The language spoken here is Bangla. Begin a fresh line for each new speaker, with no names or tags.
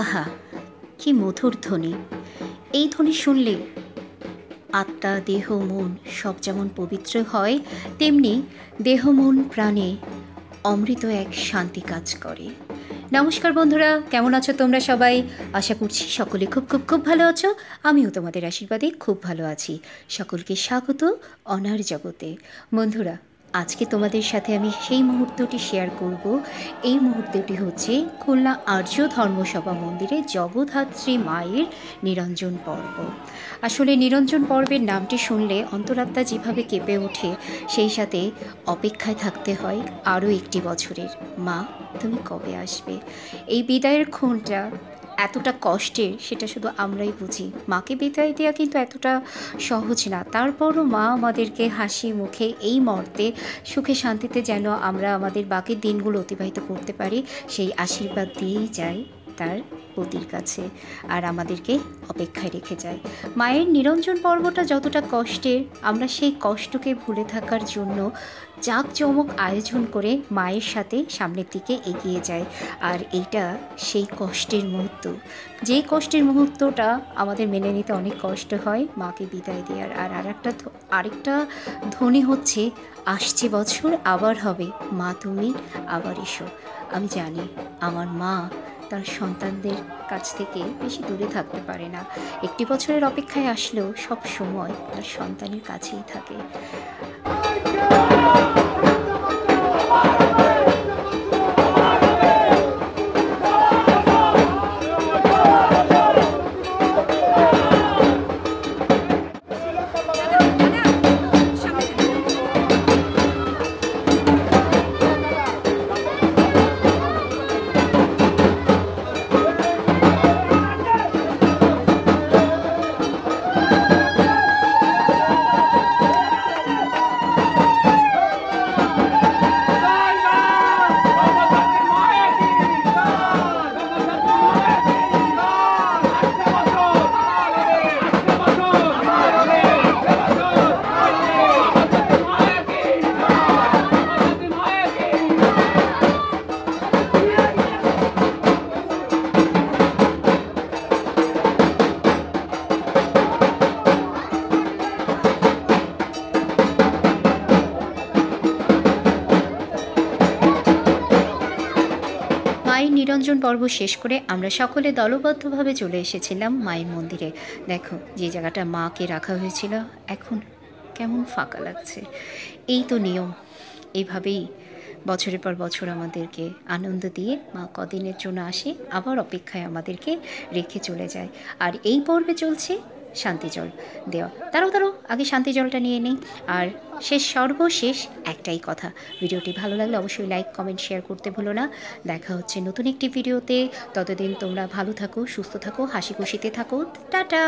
আহা, কি মধুর ধ্বনি! এই ধ্বনি শুনলে আত্মা, দেহ, মন সব যেমন পবিত্র হয়, তেমনি দেহ, মন, প্রাণে অমৃত এক শান্তি কাজ করে। নমস্কার বন্ধুরা, কেমন আছো তোমরা সবাই? আশা করছি সকলে খুব খুব খুব ভালো আছো। আমিও তোমাদের আশীর্বাদে খুব ভালো আছি। সকলকে স্বাগত অনার জগতে। বন্ধুরা, আজকে তোমাদের সাথে আমি সেই মুহূর্তটি শেয়ার করব। এই মুহূর্তটি হচ্ছে খুলনা আর্য ধর্মসভা মন্দিরে জগদ্ধাত্রী মায়ের নিরঞ্জন পর্ব। আসলে নিরঞ্জন পর্বের নামটি শুনলে অন্তরাত্মা যেভাবে কেঁপে ওঠে, সেই সাথে অপেক্ষায় থাকতে হয় আরও একটি বছরের। মা, তুমি কবে আসবে? এই বিদায়ের ক্ষণটা এতটা কষ্টের, সেটা শুধু আমরাই বুঝি। মাকে বিদায় দেওয়া কিন্তু এতটা সহজ না। তারপরও মা আমাদেরকে হাসি মুখে এই মুহূর্তে সুখে শান্তিতে যেন আমরা আমাদের বাকি দিনগুলো অতিবাহিত করতে পারি, সেই আশীর্বাদ দিয়েই যাই তার পতির কাছে, আর আমাদেরকে অপেক্ষায় রেখে যায়। মায়ের নিরঞ্জন পর্বটা যতটা কষ্টের, আমরা সেই কষ্টকে ভুলে থাকার জন্য জাঁকজমক আয়োজন করে মায়ের সাথে সামনের দিকে এগিয়ে যায়। আর এইটা সেই কষ্টের মুহূর্ত, যেই কষ্টের মুহূর্তটা আমাদের মেনে নিতে অনেক কষ্ট হয় মাকে বিদায় দেওয়ার। আর আরেকটা ধ্বনি হচ্ছে, আসছে বছর আবার হবে, মা তুমি আবার এসো। আমি জানি আমার মা তার সন্তানদের কাছ থেকে বেশি দূরে থাকতে পারে না। একটি বছরের অপেক্ষায় আসলেও সব সময় তার সন্তানের কাছেই থাকে। মায়ের নিরঞ্জন পর্ব শেষ করে আমরা সকলে দলবদ্ধভাবে চলে এসেছিলাম মায়ের মন্দিরে। দেখো, যে জায়গাটা মাকে রাখা হয়েছিল এখন কেমন ফাঁকা লাগছে। এই তো নিয়ম, এইভাবেই বছরের পর বছর আমাদেরকে আনন্দ দিয়ে মা কদিনের জন্য আসে, আবার অপেক্ষায় আমাদেরকে রেখে চলে যায়। আর এই পর্বে চলছে শান্তি জল দেওয়া। তারও আগে শান্তি জলটা নিয়ে নিই। আর সর্বশেষ একটাই কথা, ভিডিওটি ভালো লাগলে অবশ্যই লাইক, কমেন্ট, শেয়ার করতে ভুলো না। দেখা হচ্ছে নতুন একটি ভিডিওতে। ততদিন তোমরা ভালো থাকো, সুস্থ থাকো, হাসি খুশিতে থাকো। টাটা।